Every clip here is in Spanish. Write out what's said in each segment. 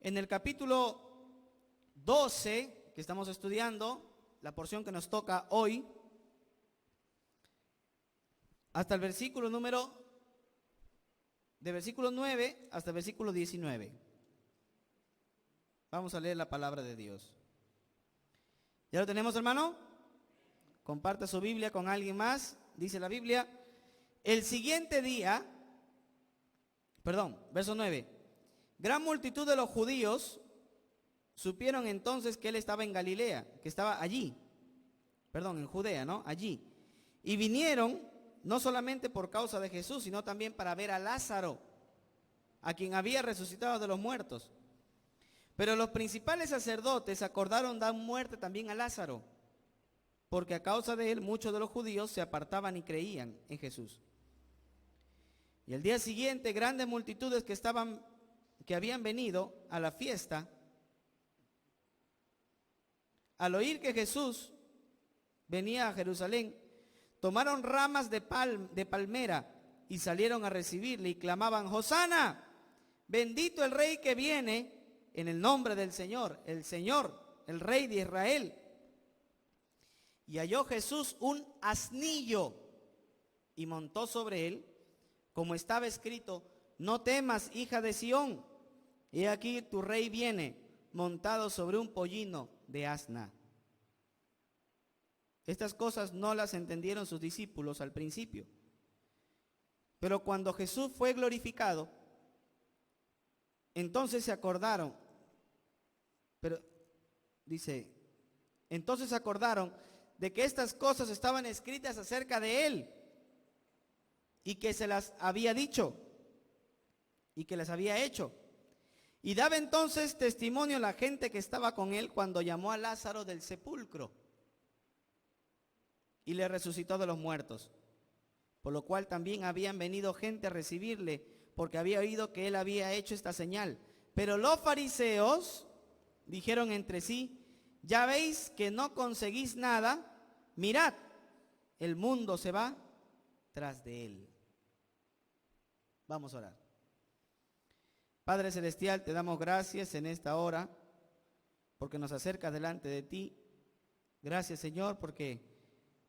En el capítulo 12, que estamos estudiando, la porción que nos toca hoy, hasta el versículo de versículo 9 hasta el versículo 19. Vamos a leer la palabra de Dios. ¿Ya lo tenemos, hermano? Comparte su Biblia con alguien más. Dice la Biblia, el siguiente día, verso 9. Gran multitud de los judíos supieron entonces que él estaba en Galilea, que estaba allí. En Judea, ¿no? Allí. Y vinieron no solamente por causa de Jesús, sino también para ver a Lázaro, a quien había resucitado de los muertos. Pero los principales sacerdotes acordaron dar muerte también a Lázaro, porque a causa de él muchos de los judíos se apartaban y creían en Jesús. Y al día siguiente grandes multitudes que habían venido a la fiesta, al oír que Jesús venía a Jerusalén, tomaron ramas de palmera y salieron a recibirle y clamaban: Hosana, bendito el Rey que viene en el nombre del Señor, el Rey de Israel. Y halló Jesús un asnillo y montó sobre él, como estaba escrito: no temas, hija de Sión, he aquí tu rey viene montado sobre un pollino de asna. Estas cosas no las entendieron sus discípulos al principio. Pero cuando Jesús fue glorificado, entonces se acordaron de que estas cosas estaban escritas acerca de él y que se las había dicho y que las había hecho. Y daba entonces testimonio la gente que estaba con él cuando llamó a Lázaro del sepulcro y le resucitó de los muertos, por lo cual también habían venido gente a recibirle, porque había oído que él había hecho esta señal. Pero los fariseos dijeron entre sí: ya veis que no conseguís nada, mirad, el mundo se va tras de él. Vamos a orar. Padre Celestial, te damos gracias en esta hora, porque nos acercas delante de ti. Gracias, Señor, porque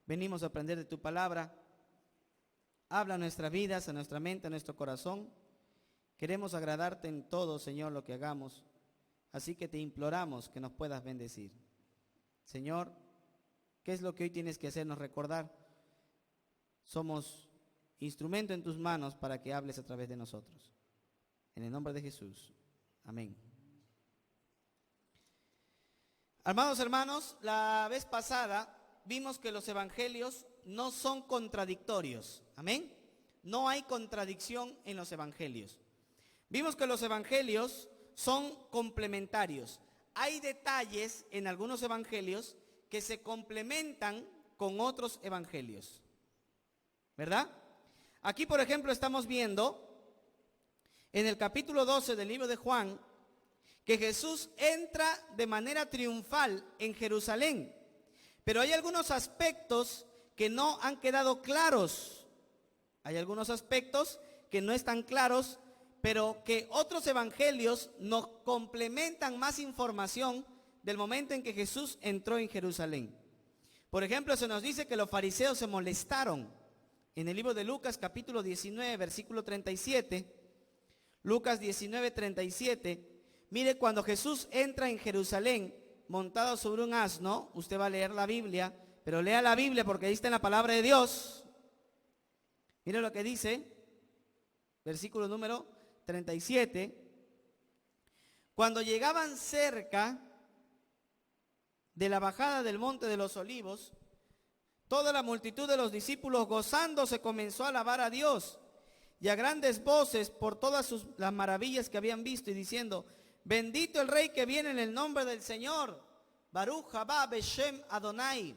venimos a aprender de tu palabra. Habla a nuestras vidas, a nuestra mente, a nuestro corazón. Queremos agradarte en todo, Señor, lo que hagamos. Así que te imploramos que nos puedas bendecir. Señor, ¿qué es lo que hoy tienes que hacernos recordar? Somos instrumento en tus manos para que hables a través de nosotros. En el nombre de Jesús. Amén. Amados hermanos, la vez pasada vimos que los evangelios no son contradictorios. Amén. No hay contradicción en los evangelios. Vimos que los evangelios son complementarios. Hay detalles en algunos evangelios que se complementan con otros evangelios, ¿verdad? Aquí, por ejemplo, estamos viendo en el capítulo 12 del libro de Juan que Jesús entra de manera triunfal en Jerusalén, pero hay algunos aspectos que no han quedado claros. Hay algunos aspectos que no están claros, pero que otros evangelios nos complementan más información del momento en que Jesús entró en Jerusalén. Por ejemplo, se nos dice que los fariseos se molestaron. En el libro de Lucas, capítulo 19, versículo 37, Lucas 19, 37, mire, cuando Jesús entra en Jerusalén montado sobre un asno, usted va a leer la Biblia, pero lea la Biblia porque ahí está en la palabra de Dios. Mire lo que dice, versículo número 37. Cuando llegaban cerca de la bajada del monte de los olivos, toda la multitud de los discípulos gozándose comenzó a alabar a Dios y a grandes voces por todas las maravillas que habían visto, y diciendo: bendito el Rey que viene en el nombre del Señor, Baruch haba Beshem Adonai.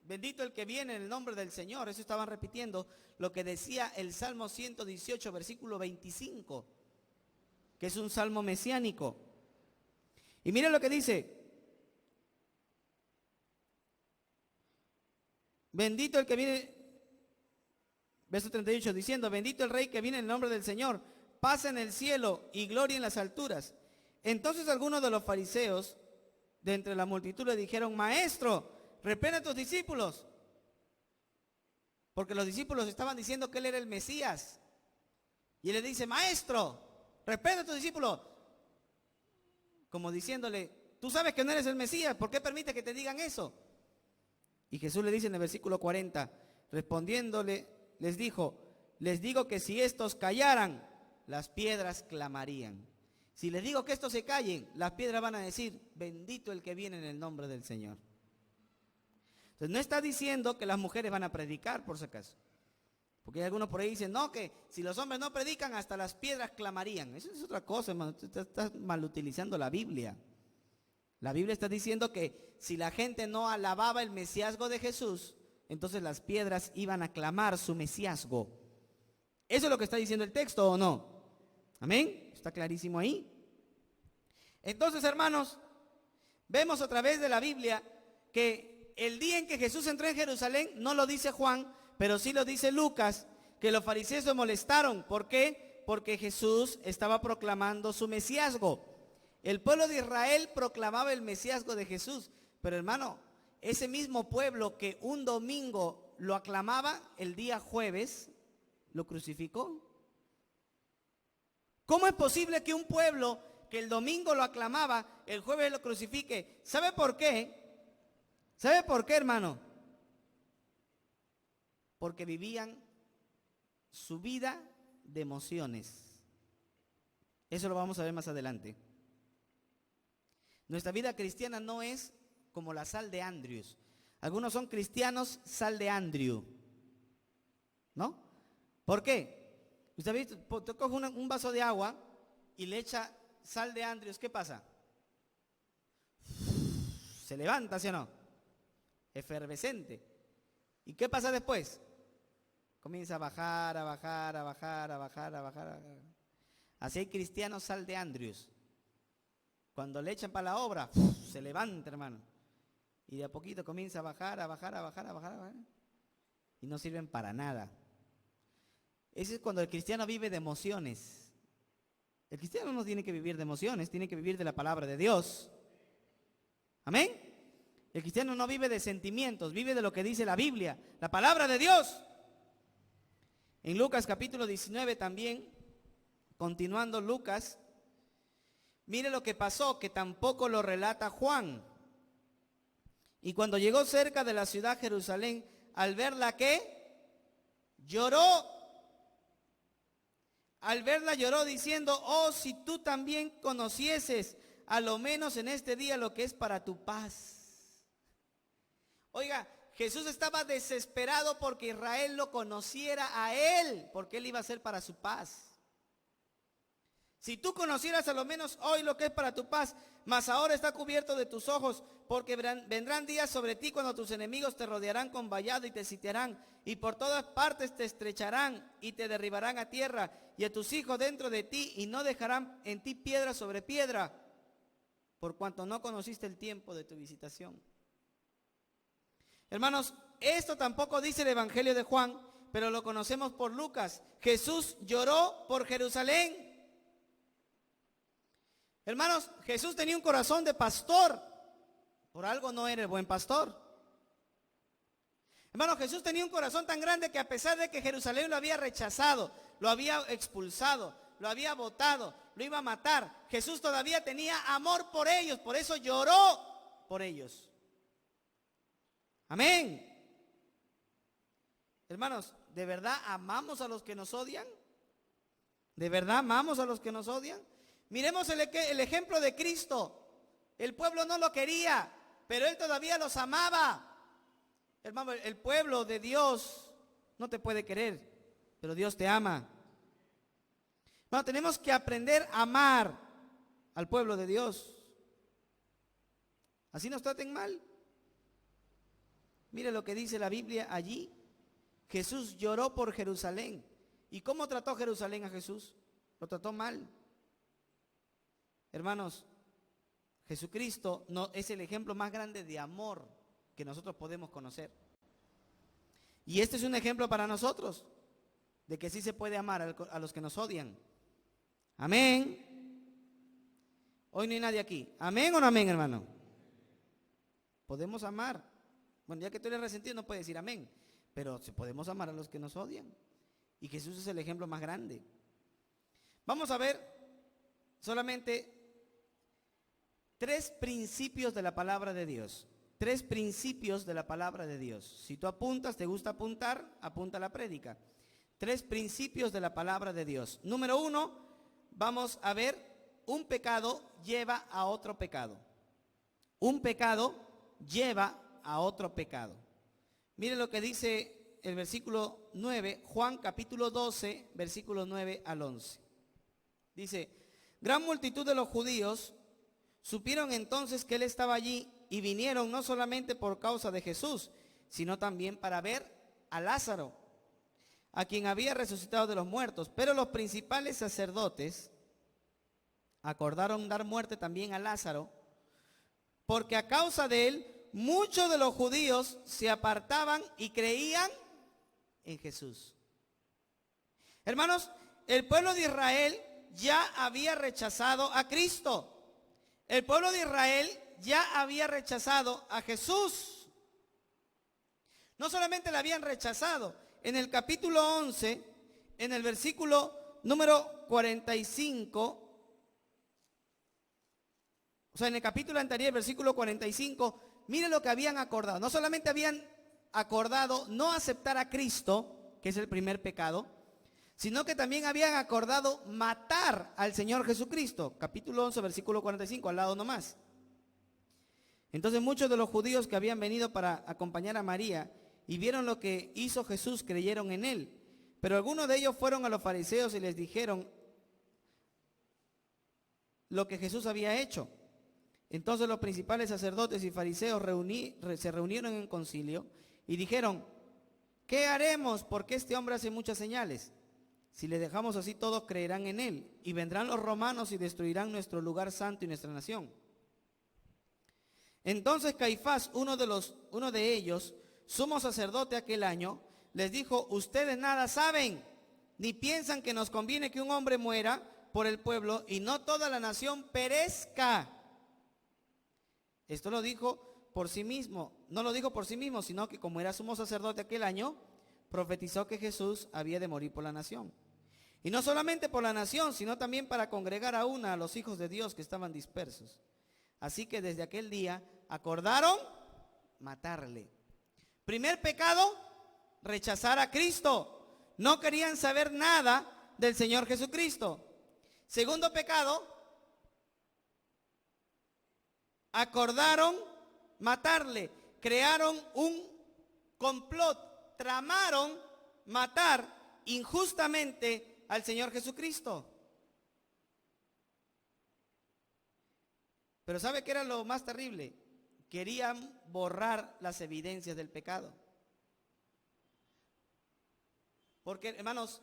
Bendito el que viene en el nombre del Señor. Eso estaban repitiendo lo que decía el Salmo 118, versículo 25, que es un salmo mesiánico. Y miren lo que dice: bendito el que viene, verso 38, diciendo: bendito el Rey que viene en el nombre del Señor, paz en el cielo y gloria en las alturas. Entonces algunos de los fariseos de entre la multitud le dijeron: Maestro, reprende a tus discípulos. Porque los discípulos estaban diciendo que él era el Mesías. Y él le dice: Maestro, reprende a tus discípulos. Como diciéndole: tú sabes que no eres el Mesías, ¿por qué permite que te digan eso? Y Jesús le dice en el versículo 40, respondiéndole, les dijo: les digo que si estos callaran, las piedras clamarían. Si les digo que estos se callen, las piedras van a decir: bendito el que viene en el nombre del Señor. Entonces no está diciendo que las mujeres van a predicar, por si acaso. Porque hay algunos por ahí dicen: no, que si los hombres no predican, hasta las piedras clamarían. Eso es otra cosa, hermano. Estás mal utilizando la Biblia. La Biblia está diciendo que si la gente no alababa el mesiazgo de Jesús, entonces las piedras iban a clamar su mesiazgo. ¿Eso es lo que está diciendo el texto o no? Amén. Está clarísimo ahí. Entonces, hermanos, vemos a través de la Biblia que el día en que Jesús entró en Jerusalén, no lo dice Juan, pero sí lo dice Lucas, que los fariseos se molestaron. ¿Por qué? Porque Jesús estaba proclamando su mesiazgo. El pueblo de Israel proclamaba el mesiazgo de Jesús. Pero hermano, ese mismo pueblo que un domingo lo aclamaba, el día jueves lo crucificó. ¿Cómo es posible que un pueblo que el domingo lo aclamaba, el jueves lo crucifique? ¿Sabe por qué? ¿Sabe por qué, hermano? Porque vivían su vida de emociones. Eso lo vamos a ver más adelante. Nuestra vida cristiana no es como la sal de Andrews. Algunos son cristianos sal de Andrew, ¿no? ¿Por qué? Usted ha visto, te coge un vaso de agua y le echa sal de Andrews, ¿qué pasa? Se levanta, ¿sí o no? Efervescente. ¿Y qué pasa después? Comienza a bajar, a bajar, a bajar, a bajar, a bajar. Así hay cristianos sal de Andrews. Cuando le echan para la obra, se levanta, hermano. Y de a poquito comienza a bajar, a bajar, a bajar, a bajar, a bajar. Y no sirven para nada. Ese es cuando el cristiano vive de emociones. El cristiano no tiene que vivir de emociones, tiene que vivir de la palabra de Dios. Amén. El cristiano no vive de sentimientos, vive de lo que dice la Biblia, la palabra de Dios. En Lucas capítulo 19 también, continuando Lucas, mire lo que pasó, que tampoco lo relata Juan. Y cuando llegó cerca de la ciudad Jerusalén, al verla, ¿qué? Lloró. Al verla lloró diciendo: oh, si tú también conocieses, a lo menos en este día, lo que es para tu paz. Oiga, Jesús estaba desesperado porque Israel lo conociera a él, porque él iba a ser para su paz. Si tú conocieras a lo menos hoy lo que es para tu paz, mas ahora está cubierto de tus ojos, porque vendrán días sobre ti cuando tus enemigos te rodearán con vallado y te sitiarán, y por todas partes te estrecharán y te derribarán a tierra, y a tus hijos dentro de ti, y no dejarán en ti piedra sobre piedra, por cuanto no conociste el tiempo de tu visitación. Hermanos, esto tampoco dice el Evangelio de Juan, pero lo conocemos por Lucas. Jesús lloró por Jerusalén. Hermanos, Jesús tenía un corazón de pastor. Por algo no era el buen pastor. Hermanos, Jesús tenía un corazón tan grande que a pesar de que Jerusalén lo había rechazado, lo había expulsado, lo había botado, lo iba a matar, Jesús todavía tenía amor por ellos, por eso lloró por ellos. Amén. Hermanos, ¿de verdad amamos a los que nos odian? ¿De verdad amamos a los que nos odian? Miremos el ejemplo de Cristo. El pueblo no lo quería, pero Él todavía los amaba. Hermano, el pueblo de Dios no te puede querer, pero Dios te ama. Bueno, tenemos que aprender a amar al pueblo de Dios. Así nos traten mal. Mire lo que dice la Biblia allí. Jesús lloró por Jerusalén. ¿Y cómo trató Jerusalén a Jesús? Lo trató mal. Hermanos, Jesucristo no, es el ejemplo más grande de amor que nosotros podemos conocer. Y este es un ejemplo para nosotros, de que sí se puede amar a los que nos odian. Amén. Hoy no hay nadie aquí. ¿Amén o no amén, hermano? Podemos amar. Bueno, ya que tú eres resentido no puedes decir amén. Pero podemos amar a los que nos odian. Y Jesús es el ejemplo más grande. Vamos a ver solamente 3 principios de la palabra de Dios. 3 principios de la palabra de Dios. Si tú apuntas, te gusta apuntar, apunta la prédica. 3 principios de la palabra de Dios. Número 1, vamos a ver, un pecado lleva a otro pecado. Un pecado lleva a otro pecado. Mire lo que dice el versículo 9, Juan capítulo 12, versículo 9 al 11. Dice, gran multitud de los judíos supieron entonces que él estaba allí y vinieron no solamente por causa de Jesús, sino también para ver a Lázaro, a quien había resucitado de los muertos. Pero los principales sacerdotes acordaron dar muerte también a Lázaro, porque a causa de él muchos de los judíos se apartaban y creían en Jesús. Hermanos, el pueblo de Israel ya había rechazado a Cristo. El pueblo de Israel ya había rechazado a Jesús. No solamente le habían rechazado, en el capítulo 11, en el versículo número 45, o sea, en el capítulo anterior, versículo 45, mire lo que habían acordado. No solamente habían acordado no aceptar a Cristo, que es el primer pecado, sino que también habían acordado matar al Señor Jesucristo. Capítulo 11, versículo 45, al lado nomás. Entonces muchos de los judíos que habían venido para acompañar a María y vieron lo que hizo Jesús, creyeron en él. Pero algunos de ellos fueron a los fariseos y les dijeron lo que Jesús había hecho. Entonces los principales sacerdotes y fariseos se reunieron en concilio y dijeron, ¿qué haremos? Porque este hombre hace muchas señales. Si le dejamos así, todos creerán en él, y vendrán los romanos y destruirán nuestro lugar santo y nuestra nación. Entonces Caifás, uno de ellos, sumo sacerdote aquel año, les dijo, ustedes nada saben, ni piensan que nos conviene que un hombre muera por el pueblo y no toda la nación perezca. Esto lo dijo por sí mismo, no lo dijo por sí mismo, sino que como era sumo sacerdote aquel año, profetizó que Jesús había de morir por la nación. Y no solamente por la nación, sino también para congregar a los hijos de Dios que estaban dispersos. Así que desde aquel día acordaron matarle. Primer pecado, rechazar a Cristo. No querían saber nada del Señor Jesucristo. Segundo pecado, acordaron matarle. Crearon un complot, tramaron matar injustamente al Señor Jesucristo. Pero ¿sabe qué era lo más terrible? Querían borrar las evidencias del pecado. Porque, hermanos,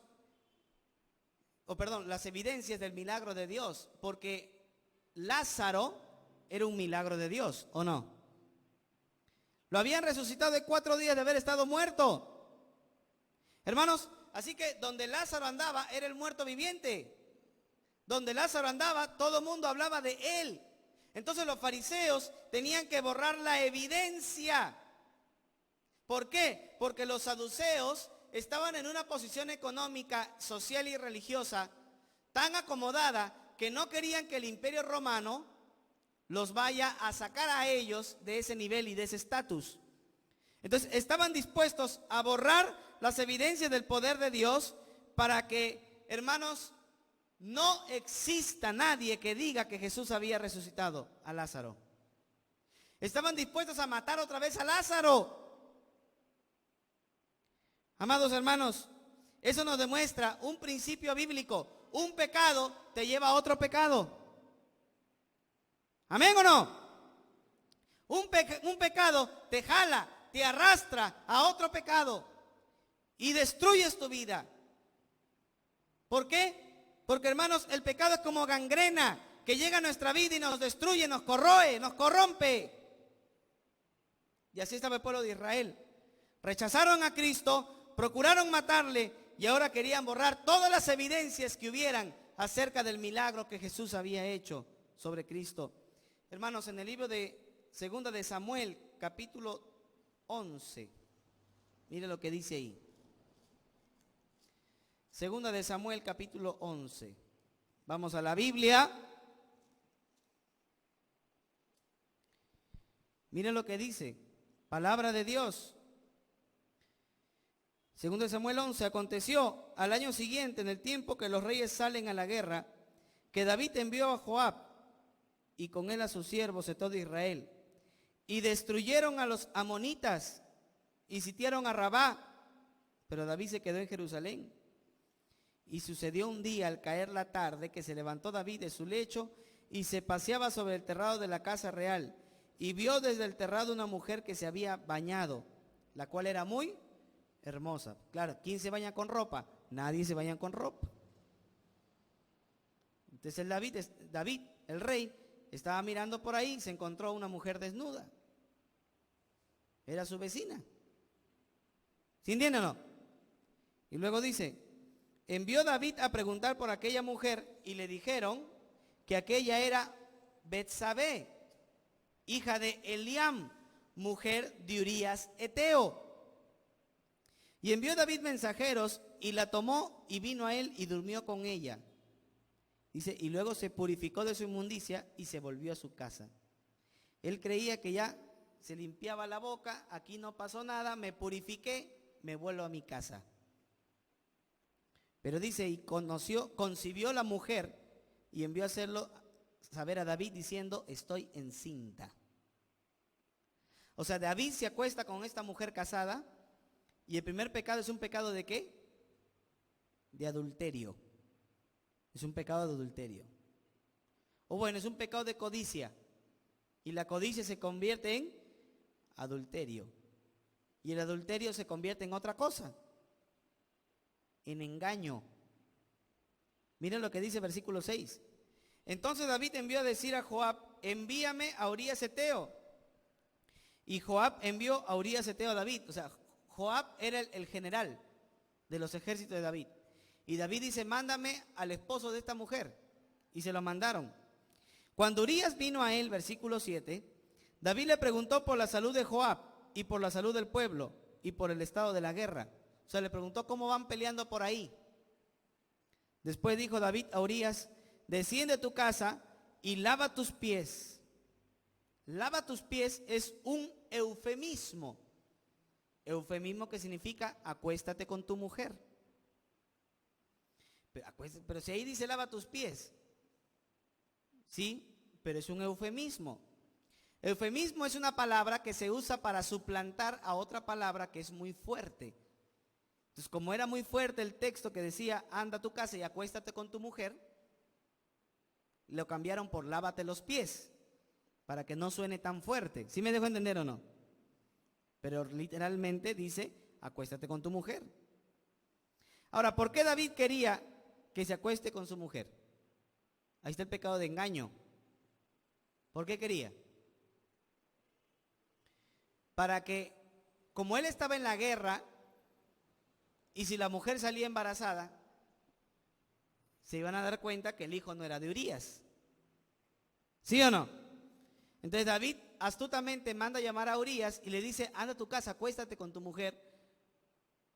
las evidencias del milagro de Dios. Porque Lázaro era un milagro de Dios, ¿o no? Lo habían resucitado de 4 días de haber estado muerto. Hermanos, así que donde Lázaro andaba era el muerto viviente. Donde Lázaro andaba, todo el mundo hablaba de él. Entonces los fariseos tenían que borrar la evidencia. ¿Por qué? Porque los saduceos estaban en una posición económica, social y religiosa tan acomodada que no querían que el imperio romano los vaya a sacar a ellos de ese nivel y de ese estatus. Entonces estaban dispuestos a borrar las evidencias del poder de Dios para que, hermanos, no exista nadie que diga que Jesús había resucitado a Lázaro. Estaban dispuestos a matar otra vez a Lázaro. Amados hermanos, eso nos demuestra un principio bíblico. Un pecado te lleva a otro pecado. ¿Amén o no? Un pecado te jala, te arrastra a otro pecado y destruyes tu vida. ¿Por qué? Porque, hermanos, el pecado es como gangrena que llega a nuestra vida y nos destruye, nos corroe, nos corrompe. Y así estaba el pueblo de Israel. Rechazaron a Cristo, procuraron matarle y ahora querían borrar todas las evidencias que hubieran acerca del milagro que Jesús había hecho sobre Cristo. Hermanos, en el libro de Segunda de Samuel, capítulo 11, mire lo que dice ahí. Segunda de Samuel, capítulo 11. Vamos a la Biblia. Miren lo que dice, palabra de Dios. Segundo de Samuel 11, aconteció al año siguiente, en el tiempo que los reyes salen a la guerra, que David envió a Joab y con él a sus siervos de todo Israel, y destruyeron a los amonitas y sitiaron a Rabá, pero David se quedó en Jerusalén. Y sucedió un día, al caer la tarde, que se levantó David de su lecho y se paseaba sobre el terrado de la casa real, y vio desde el terrado una mujer que se había bañado, la cual era muy hermosa. Claro, ¿quién se baña con ropa? Nadie se baña con ropa. Entonces David, el rey, estaba mirando por ahí y se encontró una mujer desnuda. Era su vecina. ¿Sí entienden o no? Y luego dice, envió David a preguntar por aquella mujer y le dijeron que aquella era Betsabé, hija de Eliam, mujer de Urías Eteo. Y envió David mensajeros y la tomó y vino a él y durmió con ella. Dice, y luego se purificó de su inmundicia y se volvió a su casa. Él creía que ya se limpiaba la boca, aquí no pasó nada, me purifiqué, me vuelvo a mi casa. Pero dice, y concibió la mujer y envió a hacerlo saber a David diciendo, estoy encinta. O sea, David se acuesta con esta mujer casada y el primer pecado es un pecado ¿de qué? De adulterio. Es un pecado de adulterio. O bueno, es un pecado de codicia. Y la codicia se convierte en adulterio. Y el adulterio se convierte en otra cosa. En engaño. Miren lo que dice versículo 6. Entonces David envió a decir a Joab, envíame a Urías Eteo. Y Joab envió a Urías Eteo a David. O sea, Joab era el general de los ejércitos de David. Y David dice, mándame al esposo de esta mujer. Y se lo mandaron. Cuando Urías vino a él, versículo 7, David le preguntó por la salud de Joab y por la salud del pueblo y por el estado de la guerra. O sea, le preguntó cómo van peleando por ahí. Después dijo David a Urías, desciende a tu casa y lava tus pies. Lava tus pies es un eufemismo. Eufemismo que significa acuéstate con tu mujer. Pero si ahí dice lava tus pies. Sí, pero es un eufemismo. Eufemismo es una palabra que se usa para suplantar a otra palabra que es muy fuerte. Entonces, como era muy fuerte el texto que decía anda a tu casa y acuéstate con tu mujer, lo cambiaron por lávate los pies, para que no suene tan fuerte. ¿Sí me dejo entender o no? Pero literalmente dice acuéstate con tu mujer. Ahora, ¿por qué David quería que se acueste con su mujer? Ahí está el pecado de engaño. ¿Por qué quería? Para que, como él estaba en la guerra, y si la mujer salía embarazada, se iban a dar cuenta que el hijo no era de Urías. ¿Sí o no? Entonces David astutamente manda a llamar a Urías y le dice, anda a tu casa, acuéstate con tu mujer,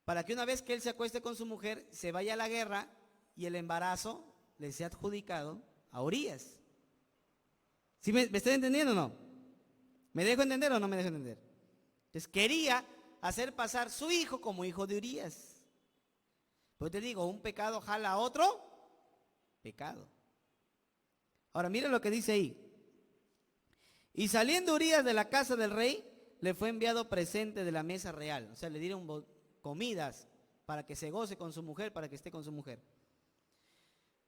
para que una vez que él se acueste con su mujer, se vaya a la guerra y el embarazo le sea adjudicado a Urías. ¿Sí me estoy entendiendo o no? ¿Me dejo entender o no me dejo entender? Entonces quería hacer pasar su hijo como hijo de Urías. Pues te digo, un pecado jala a otro pecado. Ahora mira lo que dice ahí. Y saliendo Urías de la casa del rey, le fue enviado presente de la mesa real. O sea, le dieron comidas para que se goce con su mujer, para que esté con su mujer.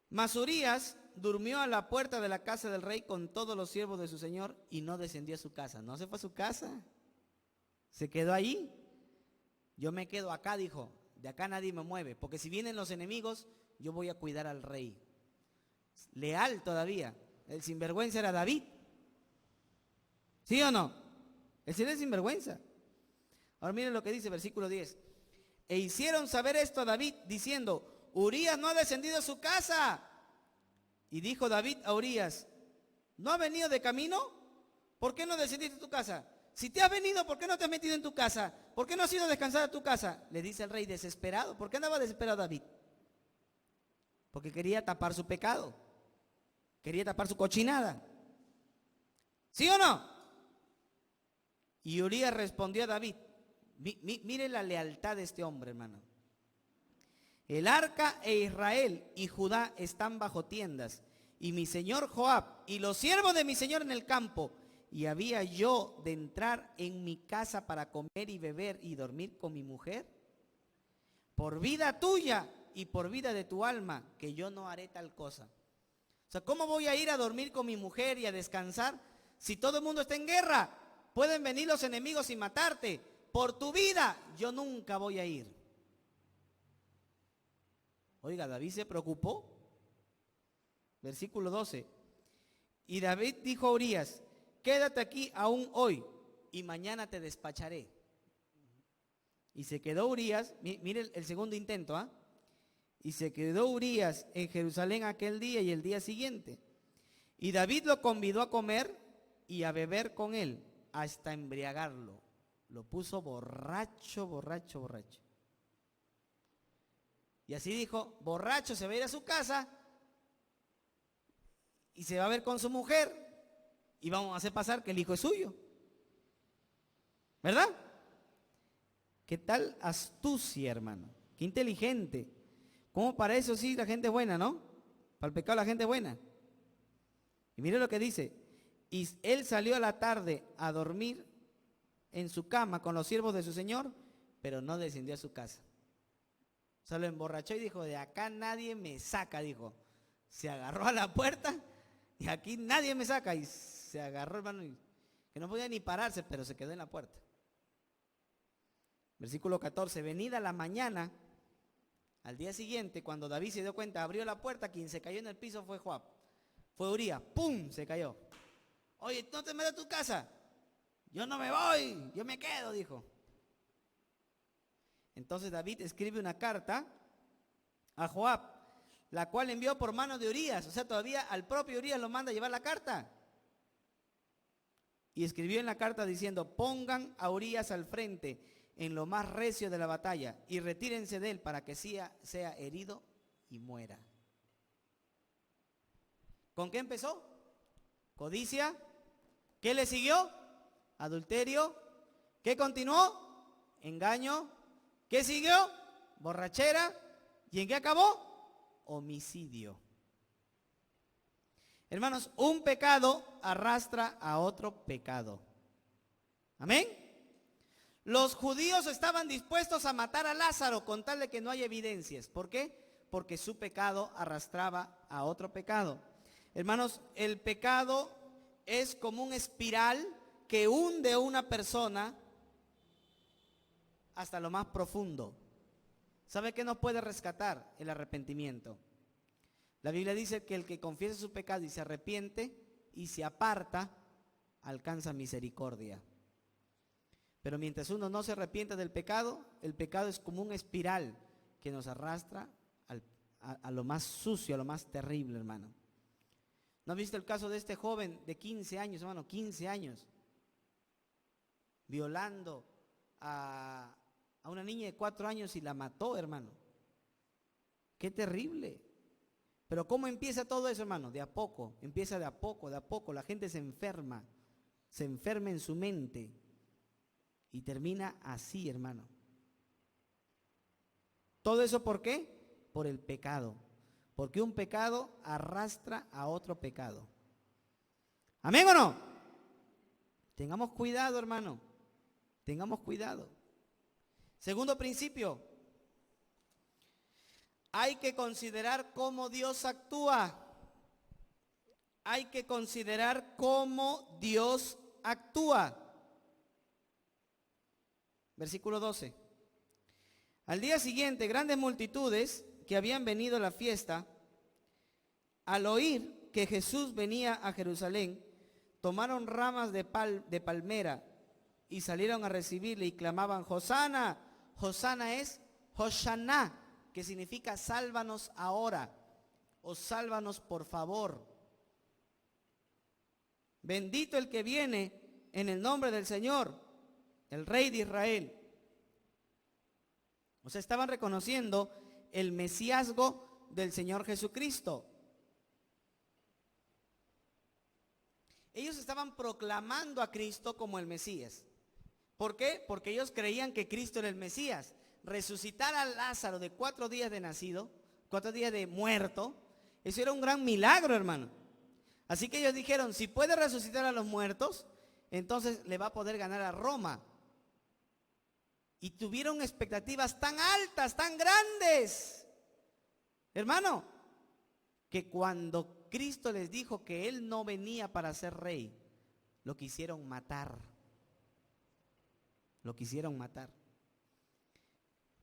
Mas Urías durmió a la puerta de la casa del rey con todos los siervos de su señor y no descendió a su casa. No se fue a su casa. Se quedó allí. Yo me quedo acá, dijo. De acá nadie me mueve. Porque si vienen los enemigos, yo voy a cuidar al rey. Leal todavía. El sinvergüenza era David. ¿Sí o no? Él era sinvergüenza. Ahora miren lo que dice versículo 10. E hicieron saber esto a David diciendo, Urías no ha descendido a su casa. Y dijo David a Urías, ¿No has venido de camino? ¿Por qué no descendiste a tu casa? Si te has venido, ¿por qué no te has metido en tu casa? ¿Por qué no has ido a descansar a tu casa? Le dice el rey desesperado. ¿Por qué andaba desesperado David? Porque quería tapar su pecado. Quería tapar su cochinada. ¿Sí o no? Y Urías respondió a David. Mire la lealtad de este hombre, hermano. El arca e Israel y Judá están bajo tiendas, y mi señor Joab y los siervos de mi señor en el campo. Y había yo de entrar en mi casa para comer y beber y dormir con mi mujer. Por vida tuya y por vida de tu alma, que yo no haré tal cosa. O sea, ¿cómo voy a ir a dormir con mi mujer y a descansar si todo el mundo está en guerra? Pueden venir los enemigos y matarte. Por tu vida, yo nunca voy a ir. Oiga, David se preocupó. Versículo 12. Y David dijo a Urías, quédate aquí aún hoy y mañana te despacharé. Y se quedó Urías, mire el segundo intento, ¿ah? Y se quedó Urías en Jerusalén aquel día y el día siguiente. Y David lo convidó a comer y a beber con él hasta embriagarlo. Lo puso borracho, borracho, borracho. Y así dijo, borracho se va a ir a su casa y se va a ver con su mujer y vamos a hacer pasar que el hijo es suyo. ¿Verdad? ¿Qué tal astucia, hermano? Qué inteligente. ¿Cómo para eso sí la gente es buena, no? Para el pecado la gente es buena. Y mire lo que dice. Y él salió a la tarde a dormir en su cama con los siervos de su señor, pero no descendió a su casa. Se lo emborrachó y dijo, de acá nadie me saca, dijo. Se agarró a la puerta y aquí nadie me saca. Y se agarró, hermano, que no podía ni pararse, pero se quedó en la puerta. Versículo 14, venida la mañana, al día siguiente, cuando David se dio cuenta, abrió la puerta, quien se cayó en el piso fue Joab. Fue Urías, ¡pum!, se cayó. Oye, no te metas a tu casa. Yo no me voy, yo me quedo, dijo. Entonces David escribe una carta a Joab, la cual envió por mano de Urías. O sea, todavía al propio Urías lo manda a llevar la carta. Y escribió en la carta diciendo, pongan a Urías al frente en lo más recio de la batalla y retírense de él para que sea herido y muera. ¿Con qué empezó? Codicia. ¿Qué le siguió? Adulterio. ¿Qué continuó? Engaño. ¿Qué siguió? Borrachera. ¿Y en qué acabó? Homicidio. Hermanos, un pecado arrastra a otro pecado. Amén. Los judíos estaban dispuestos a matar a Lázaro con tal de que no haya evidencias. ¿Por qué? Porque su pecado arrastraba a otro pecado. Hermanos, el pecado es como un espiral que hunde a una persona hasta lo más profundo. ¿Sabe qué nos puede rescatar? El arrepentimiento. La Biblia dice que el que confiesa su pecado y se arrepiente y se aparta, alcanza misericordia. Pero mientras uno no se arrepiente del pecado, el pecado es como un espiral que nos arrastra a lo más sucio, a lo más terrible, hermano. ¿No has visto el caso de este joven de 15 años, hermano? 15 años. Violando a una niña de 4 años y la mató, hermano. Qué terrible. Pero ¿cómo empieza todo eso, hermano? De a poco. Empieza de a poco, de a poco. La gente se enferma en su mente. Y termina así, hermano. ¿Todo eso por qué? Por el pecado. Porque un pecado arrastra a otro pecado. ¿Amén o no? Tengamos cuidado, hermano. Tengamos cuidado. Segundo principio. Hay que considerar cómo Dios actúa. Hay que considerar cómo Dios actúa. Versículo 12. Al día siguiente, grandes multitudes que habían venido a la fiesta, al oír que Jesús venía a Jerusalén, tomaron ramas de palmera y salieron a recibirle y clamaban, Hosana, Hosana es Hoshaná, que significa sálvanos ahora o sálvanos por favor. Bendito el que viene en el nombre del Señor, el Rey de Israel. O sea, estaban reconociendo el mesiazgo del Señor Jesucristo. Ellos estaban proclamando a Cristo como el Mesías. ¿Por qué? Porque ellos creían que Cristo era el Mesías. Resucitar a Lázaro de 4 días de nacido, 4 días de muerto, eso era un gran milagro, hermano. Así que ellos dijeron, si puede resucitar a los muertos, entonces le va a poder ganar a Roma. Y tuvieron expectativas tan altas, tan grandes, hermano, que cuando Cristo les dijo que Él no venía para ser rey, lo quisieron matar. Lo quisieron matar.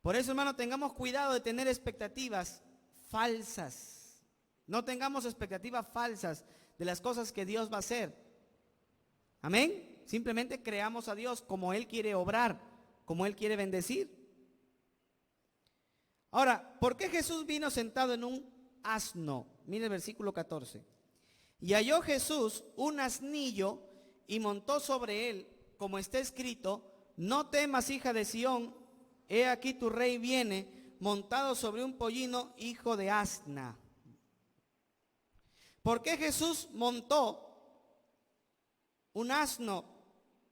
Por eso, hermano, tengamos cuidado de tener expectativas falsas. No tengamos expectativas falsas de las cosas que Dios va a hacer. Amén. Simplemente creamos a Dios como Él quiere obrar, como Él quiere bendecir. Ahora, ¿por qué Jesús vino sentado en un asno? Mire el versículo 14. Y halló Jesús un asnillo y montó sobre él, como está escrito: no temas, hija de Sión, he aquí tu rey viene, montado sobre un pollino, hijo de asna. ¿Por qué Jesús montó un asno,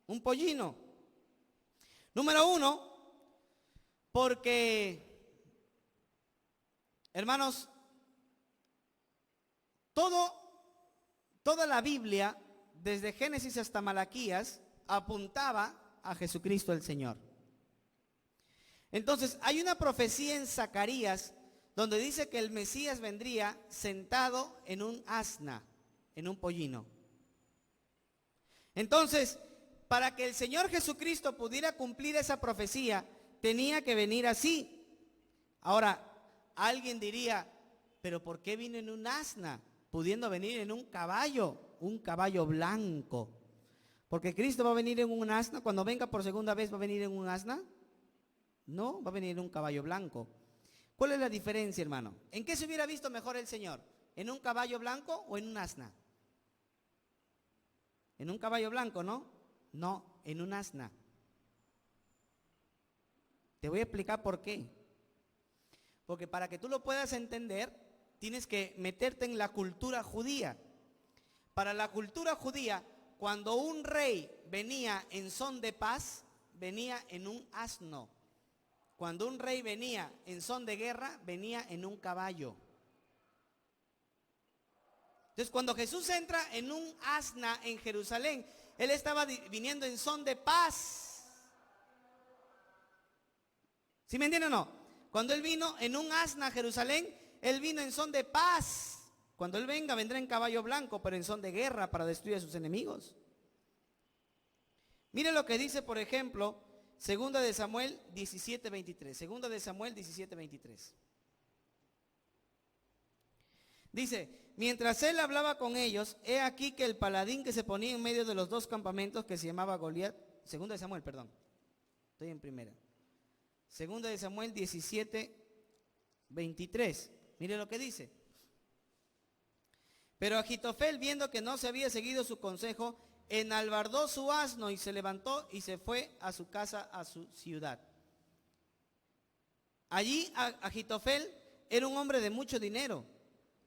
un pollino? Número 1, porque, hermanos, toda la Biblia, desde Génesis hasta Malaquías, apuntaba a Jesucristo el Señor. Entonces, hay una profecía en Zacarías donde dice que el Mesías vendría sentado en un asna, en un pollino. Entonces, para que el Señor Jesucristo pudiera cumplir esa profecía, tenía que venir así. Ahora, alguien diría, pero ¿por qué vino en un asna, pudiendo venir en un caballo blanco? Porque Cristo va a venir en un asna. Cuando venga por segunda vez, ¿va a venir en un asna? No, va a venir en un caballo blanco. ¿Cuál es la diferencia, hermano? ¿En qué se hubiera visto mejor el Señor? ¿En un caballo blanco o en un asna? En un caballo blanco, ¿no? No, en un asna. Te voy a explicar por qué. Porque para que tú lo puedas entender, tienes que meterte en la cultura judía. Para la cultura judía, cuando un rey venía en son de paz, venía en un asno. Cuando un rey venía en son de guerra, venía en un caballo. Entonces, cuando Jesús entra en un asna en Jerusalén, Él estaba viniendo en son de paz. ¿Sí me entienden o no? Cuando Él vino en un asna a Jerusalén, Él vino en son de paz. Cuando Él venga, vendrá en caballo blanco, pero en son de guerra para destruir a sus enemigos. Mire lo que dice, por ejemplo, 2 de Samuel 17:23. 2 de Samuel 17:23. Dice, mientras él hablaba con ellos, he aquí que el paladín que se ponía en medio de los dos campamentos, que se llamaba Goliat, 2 de Samuel, perdón, estoy en primera. 2 de Samuel 17:23. Mire lo que dice. Pero Agitofel, viendo que no se había seguido su consejo, enalbardó su asno y se levantó y se fue a su casa, a su ciudad. Allí Agitofel era un hombre de mucho dinero,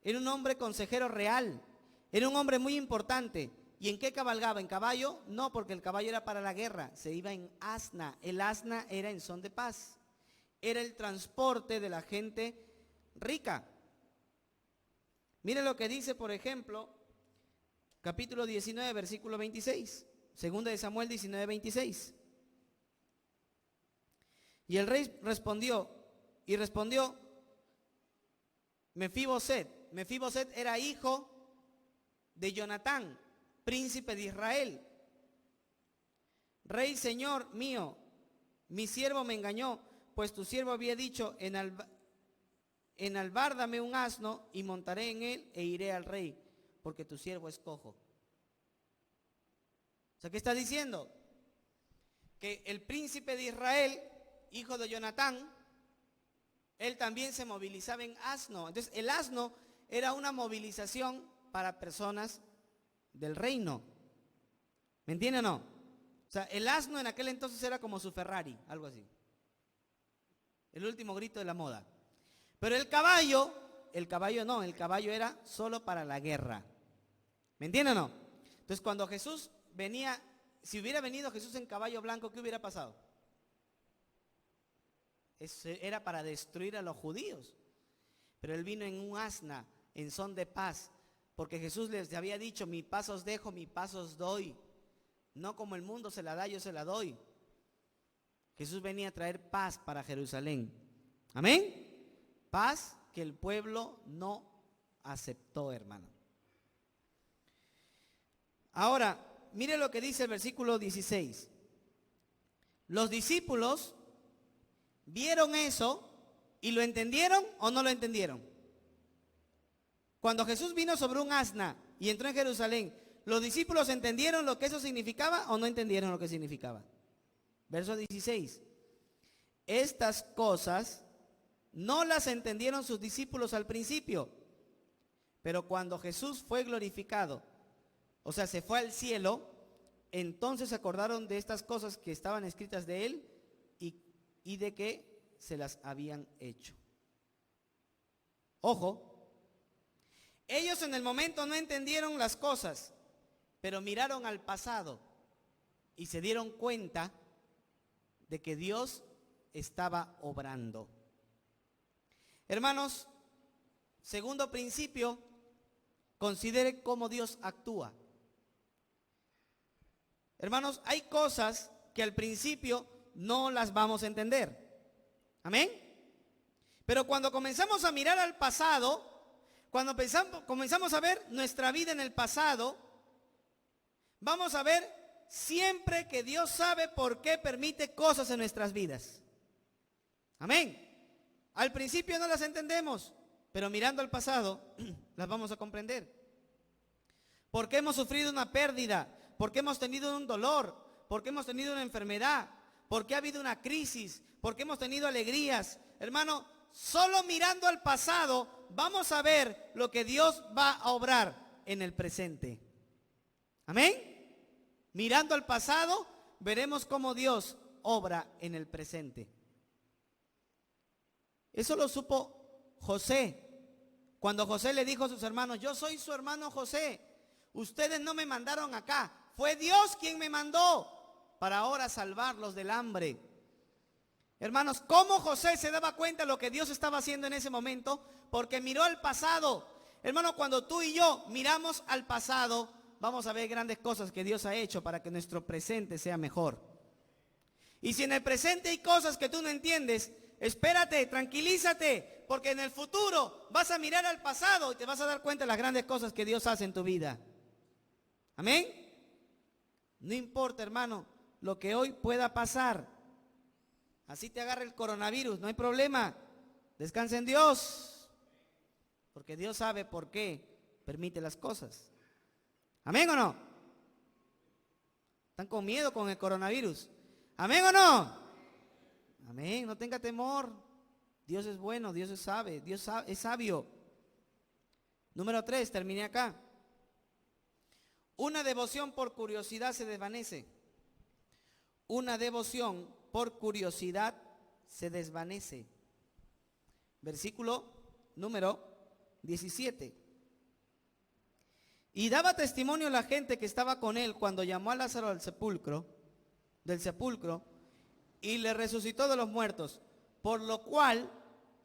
era un hombre consejero real, era un hombre muy importante. ¿Y en qué cabalgaba? ¿En caballo? No, porque el caballo era para la guerra, se iba en asna. El asna era en son de paz, era el transporte de la gente rica. Mire lo que dice, por ejemplo, capítulo 19, versículo 26. 2 de Samuel 19:26. Y el rey respondió Mefiboset. Mefiboset era hijo de Jonatán, príncipe de Israel. Rey, señor mío, mi siervo me engañó, pues tu siervo había dicho, enalbárdame un asno y montaré en él e iré al rey, porque tu siervo es cojo. O sea, ¿qué está diciendo? Que el príncipe de Israel, hijo de Jonatán, él también se movilizaba en asno. Entonces, el asno era una movilización para personas del reino. ¿Me entiende o no? O sea, el asno en aquel entonces era como su Ferrari, algo así. El último grito de la moda. Pero el caballo no, el caballo era solo para la guerra. ¿Me entiende o no? Entonces cuando Jesús venía, si hubiera venido Jesús en caballo blanco, ¿qué hubiera pasado? Eso era para destruir a los judíos. Pero él vino en un asna, en son de paz, porque Jesús les había dicho: mi paz os dejo, mi paz os doy. No como el mundo se la da, yo se la doy. Jesús venía a traer paz para Jerusalén. Amén. Paz que el pueblo no aceptó, hermano. Ahora, mire lo que dice el versículo 16. Los discípulos vieron eso y lo entendieron o no lo entendieron. Cuando Jesús vino sobre un asna y entró en Jerusalén, ¿los discípulos entendieron lo que eso significaba o no entendieron lo que significaba? Verso 16. Estas cosas no las entendieron sus discípulos al principio, pero cuando Jesús fue glorificado, o sea, se fue al cielo, entonces se acordaron de estas cosas que estaban escritas de él y de que se las habían hecho. Ojo, ellos en el momento no entendieron las cosas, pero miraron al pasado y se dieron cuenta de que Dios estaba obrando. Hermanos, segundo principio, considere cómo Dios actúa. Hermanos, hay cosas que al principio no las vamos a entender. Amén. Pero cuando comenzamos a mirar al pasado, cuando comenzamos a ver nuestra vida en el pasado, vamos a ver siempre que Dios sabe por qué permite cosas en nuestras vidas. Amén. Al principio no las entendemos, pero mirando al pasado las vamos a comprender. Porque hemos sufrido una pérdida, porque hemos tenido un dolor, porque hemos tenido una enfermedad, porque ha habido una crisis, porque hemos tenido alegrías. Hermano, solo mirando al pasado vamos a ver lo que Dios va a obrar en el presente. Amén. Mirando al pasado veremos cómo Dios obra en el presente. Eso lo supo José. Cuando José le dijo a sus hermanos: yo soy su hermano José, ustedes no me mandaron acá, fue Dios quien me mandó para ahora salvarlos del hambre. Hermanos, ¿cómo José se daba cuenta de lo que Dios estaba haciendo en ese momento? Porque miró al pasado. Hermano, cuando tú y yo miramos al pasado, vamos a ver grandes cosas que Dios ha hecho para que nuestro presente sea mejor. Y si en el presente hay cosas que tú no entiendes, espérate, tranquilízate, porque en el futuro vas a mirar al pasado y te vas a dar cuenta de las grandes cosas que Dios hace en tu vida. Amén. No importa, hermano, lo que hoy pueda pasar. Así te agarra el coronavirus, no hay problema. Descansa en Dios, porque Dios sabe por qué permite las cosas. ¿Amén o no? ¿Están con miedo con el coronavirus? ¿Amén o no? Amén, no tenga temor. Dios es bueno, Dios sabe, Dios es sabio. Número 3, terminé acá. Una devoción por curiosidad se desvanece. Una devoción por curiosidad se desvanece. Versículo número 17. Y daba testimonio la gente que estaba con él cuando llamó a Lázaro del sepulcro, y le resucitó de los muertos, por lo cual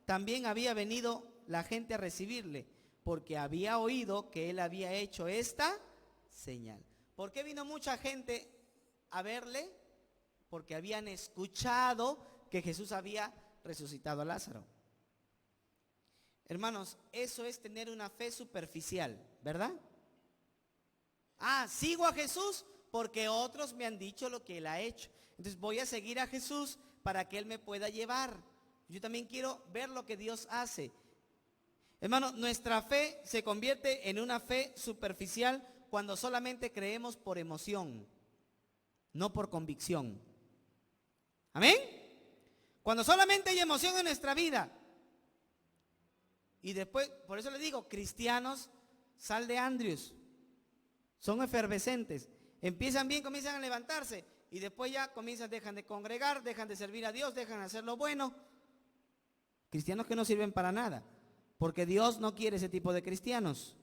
también había venido la gente a recibirle, porque había oído que él había hecho esta señal. ¿Por qué vino mucha gente a verle? Porque habían escuchado que Jesús había resucitado a Lázaro. Hermanos, eso es tener una fe superficial, ¿verdad? Sigo a Jesús porque otros me han dicho lo que él ha hecho. Entonces voy a seguir a Jesús para que él me pueda llevar. Yo también quiero ver lo que Dios hace. Hermano, nuestra fe se convierte en una fe superficial cuando solamente creemos por emoción, no por convicción. ¿Amén? Cuando solamente hay emoción en nuestra vida. Y después, por eso le digo, cristianos, sal de Andrews, son efervescentes. Empiezan bien, comienzan a levantarse y después ya dejan de congregar, dejan de servir a Dios, dejan de hacer lo bueno. Cristianos que no sirven para nada, porque Dios no quiere ese tipo de cristianos.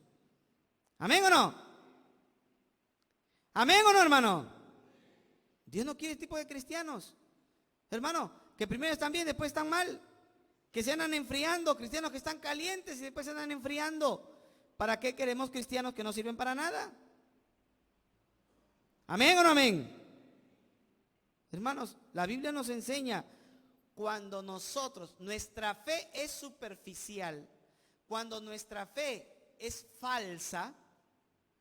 ¿Amén o no? ¿Amén o no, hermano? Dios no quiere ese tipo de cristianos. Hermano, que primero están bien, después están mal. Que se andan enfriando, cristianos que están calientes y después se andan enfriando. ¿Para qué queremos cristianos que no sirven para nada? ¿Amén o no amén? Hermanos, la Biblia nos enseña cuando nuestra fe es superficial, cuando nuestra fe es falsa,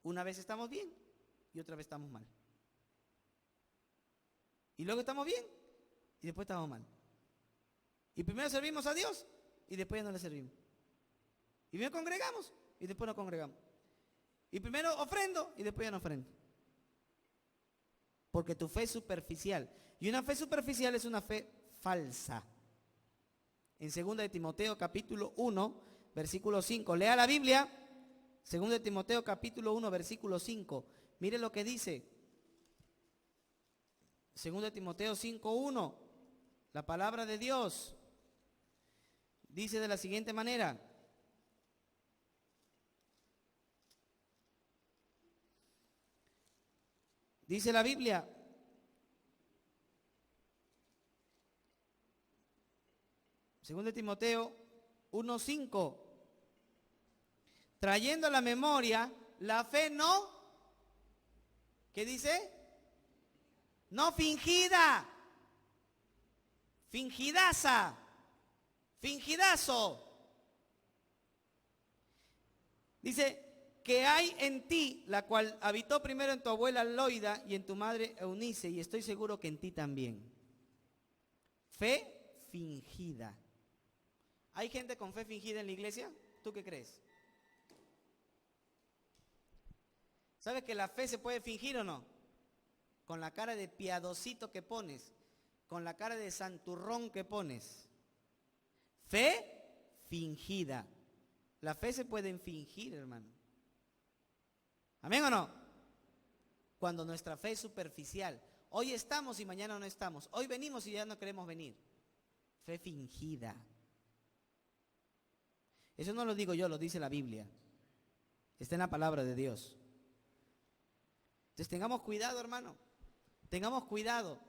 una vez estamos bien y otra vez estamos mal. Y luego estamos bien y después estamos mal. Y primero servimos a Dios y después ya no le servimos. Y primero congregamos y después no congregamos. Y primero ofrendo y después ya no ofrendo. Porque tu fe es superficial. Y una fe superficial es una fe falsa. En 2 de Timoteo capítulo 1, versículo 5. Lea la Biblia. 2 de Timoteo capítulo 1, versículo 5. Mire lo que dice. 2 de Timoteo 5:1. La palabra de Dios dice de la siguiente manera. Dice la Biblia, segundo de Timoteo 1:5, trayendo a la memoria la fe no, ¿qué dice? No fingida, fingidaza, fingidazo. Dice, que hay en ti, la cual habitó primero en tu abuela Loida y en tu madre Eunice, y estoy seguro que en ti también. Fe fingida. ¿Hay gente con fe fingida en la iglesia? ¿Tú qué crees? ¿Sabes que la fe se puede fingir o no? Con la cara de piadosito que pones, con la cara de santurrón que pones. Fe fingida. La fe se puede fingir, hermano. ¿Amén o no? Cuando nuestra fe es superficial. Hoy estamos y mañana no estamos. Hoy venimos y ya no queremos venir. Fe fingida. Eso no lo digo yo, lo dice la Biblia. Está en la palabra de Dios. Entonces tengamos cuidado, hermano. Tengamos cuidado.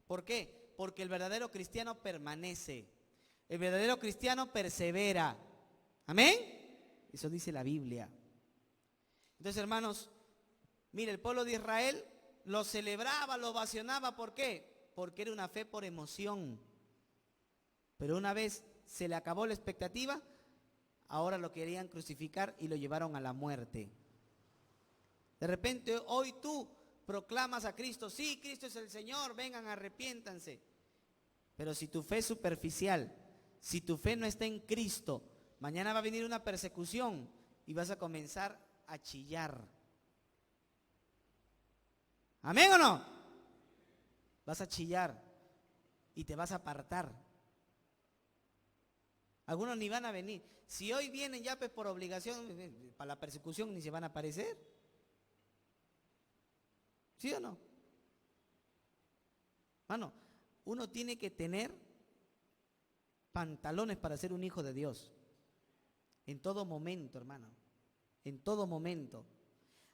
¿Por qué? Porque el verdadero cristiano permanece. El verdadero cristiano persevera. ¿Amén? Eso dice la Biblia. Entonces, hermanos, mire, el pueblo de Israel lo celebraba, lo ovacionaba. ¿Por qué? Porque era una fe por emoción. Pero una vez se le acabó la expectativa, ahora lo querían crucificar y lo llevaron a la muerte. De repente, hoy tú proclamas a Cristo. Sí, Cristo es el Señor, vengan, arrepiéntanse. Pero si tu fe es superficial, si tu fe no está en Cristo, mañana va a venir una persecución y vas a comenzar a chillar. ¿Amén o no? Vas a chillar y te vas a apartar. Algunos ni van a venir. Si hoy vienen ya pues por obligación, para la persecución ni se van a aparecer. ¿Sí o no? Mano, uno tiene que tener pantalones para ser un hijo de Dios. En todo momento, hermano. En todo momento.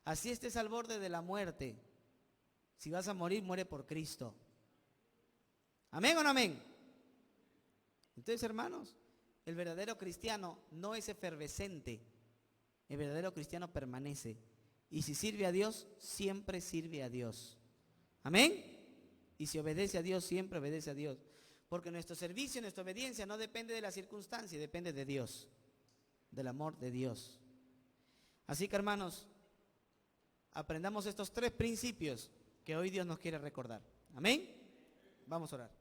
Así estés al borde de la muerte. Si vas a morir, muere por Cristo. ¿Amén o no amén? Entonces, hermanos, el verdadero cristiano no es efervescente. El verdadero cristiano permanece. Y si sirve a Dios, siempre sirve a Dios. ¿Amén? Y si obedece a Dios, siempre obedece a Dios. Porque nuestro servicio, nuestra obediencia no depende de la circunstancia, depende de Dios. Del amor de Dios. Así que, hermanos, aprendamos estos 3 principios que hoy Dios nos quiere recordar. Amén. Vamos a orar.